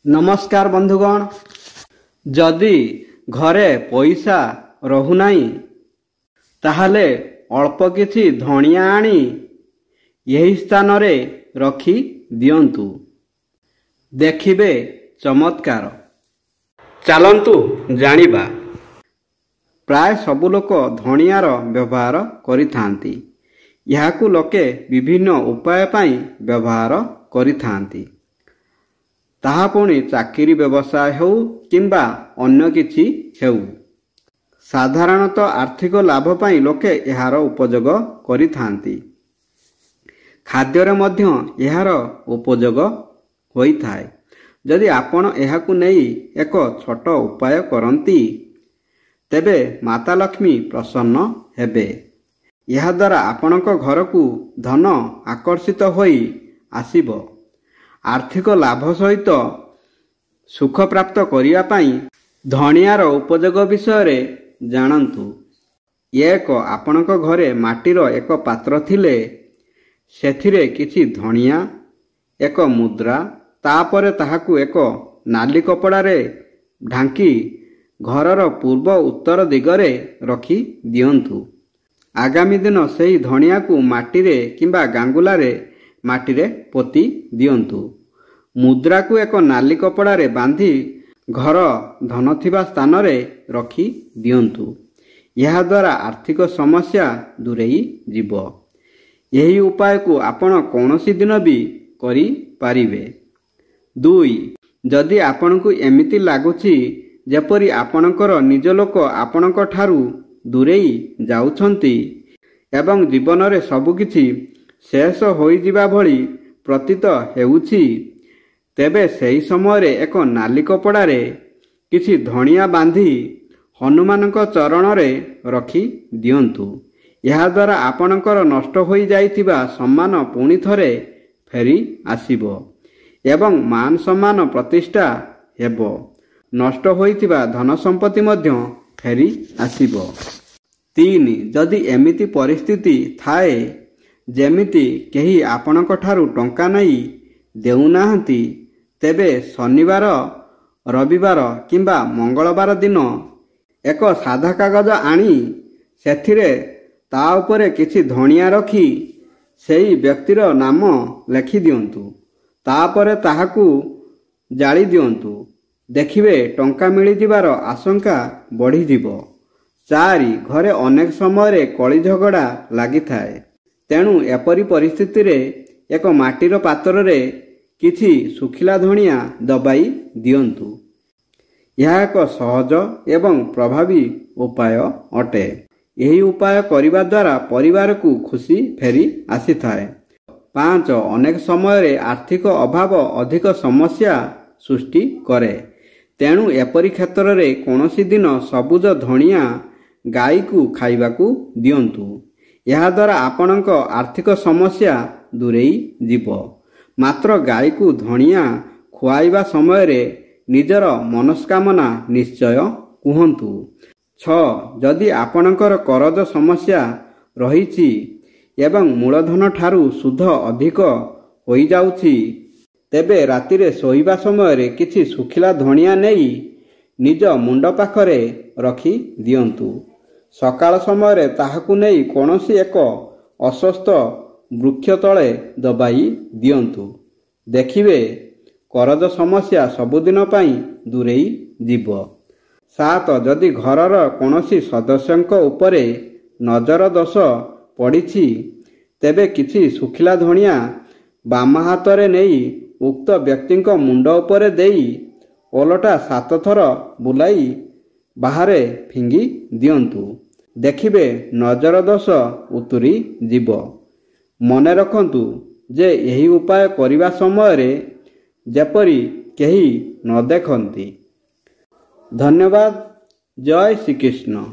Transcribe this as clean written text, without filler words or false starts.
नमस्कार बंधुगण, जदि घरे पैसा रहुनाई ताहले अल्प किछि धनिया आनी यही स्थान रे रखी दियंतु, देखिबे चमत्कार। चलंतु जानिबा। प्राय सबु लोक धनियार व्यवहार करिथांती। याकु लोके विभिन्न उपाय पाई व्यवहार करिथांती। ताहा पुणी चाकरी व्यवसाय हो किंबा अन्य किछि हेउ। साधारणतः आर्थिक लाभ पाई लोके एहार उपयोग करिथांती। खाद्ୟରେ ମଧ୍ୟ ଏହାର ଉପଯୋଗ ହୋଇଥାଏ। ଯଦି ଆପଣ ଏହାକୁ ନେଇ ଏକ ଛୋଟ ଉପାୟ କରନ୍ତି ତେବେ ମାତା ଲକ୍ଷ୍ମୀ ପ୍ରସନ୍ନ ହେବେ। ଏହାଦ୍ୱାରା ଆପଣଙ୍କ ଘରକୁ ଧନ ଆକର୍ଷିତ ହୋଇ ଆସିବ। आर्थिक लाभ सहित सुख प्राप्त करिया पाई धनियार उपयोग विषय जानतु। एक आपणक घरे माटीर एक पात्र थिले, सेथिरे किछि धनिया, एक मुद्रा, तापरे ताहाकु एक नाली कपड़ारे ढांकी घरर पूर्व उत्तर दिगरे रखी दियंतु। आगामी दिन सेही धनियाकु माटीरे किंबा गांगुलारे माटीरे पोती दियंतु। मुद्रा को एक नाली कपड़ारे बांधी घर धन थिबा स्थान रे रखी दियंतु। यह द्वारा आर्थिक समस्या दूरेई जीव। यही उपाय को आपण कौनसी दिन भी करी पारिबे। 2. जदि आपण को एमिति लागुछि जेपरि आपणकर निज लोक आपणक ठारू दूरेई जाउछंती एवं जीवन रे सब किछि शेष होई जिबा भली प्रतीत हेउछि, तेबे सही समय रे एक नाली कपड़ारे किछि धनिया बांधी हनुमानक चरण रे रखी दियंतु। यह द्वारा आपणकर नष्ट होई जाइथिबा सम्मान पुणी थरे फेरी आसीबो एवं मान सम्मान प्रतिष्ठा हेबो। नष्ट होइथिबा धन संपत्ति मध्य फेरी आसीबो। 3. जदि एमिति परिस्थिति थाए जेमिति केही आपणक ठारू टंका नहीं देउनाहंती, तेबे शनिवार, रविवार किंबा मंगलवार दिन एक साधा कागज आनी सेथिरे ता उपरे किछि धनिया रखी सेही व्यक्तिर नाम लेखि दियंतु। तापरे ताहाकु जाली दियंतु। देखिबे टंका मिली जिबार आशंका बढ़ी जिवो। 4. घरे अनेक समय कली झगड़ा लागि थाए। तेणु एपरी परिस्थिति रे एक माटीर पात्र रे किछि सुखिला धनिया दबाई दियंतु। यह एक सहज एवं प्रभावी उपाय अटे। यही उपाय करिबा द्वारा परिवार को खुशी फेरी आसी थाए। 5. अनेक समय रे आर्थिक अभाव अधिक समस्या सृष्टि करे। तेणु एपरी क्षेत्र रे कोनोसी दिन सबुज धनिया गाई को खाइबाकू दियंतु। यह द्वारा आपणक आर्थिक समस्या दूरेई जीव। मात्र गाई को धनिया खुआइबा समय रे निजर मनस्कामना निश्चय कुहंतु। 6. जदि आपणकर करज समस्या रहिछि एवं मूलधन ठारू सुध अधिक होई जाउछि, तेबे रातिरे सोइबा समय रे किछि सुखिला धनिया नेई निज मुंड पाखरे रखी दियंतु। सकाळ समय रे ताहाकु नेई कोनोसी एक अस्वस्थ वृक्ष तले दबाई दियंतु। देखिबे करज समस्या सबुदिन पाई दूरेई जीव। 7. जदि घरर कोनोसी सदस्यंक उपरे नजर दोष पड़िछि, तेबे किछि सुखिला धनिया बाम हातरे नेई उक्त व्यक्तिंक मुंड उपरे देई ओलटा 7 थर बुलाई बाहरे फिंगी दियंतु। देखिबे नजर दोष उतुरी जीव। मने रखंतु जे यही उपाय करिबा समय रे जेपरि केही न देखंती। धन्यवाद। जय श्री कृष्ण।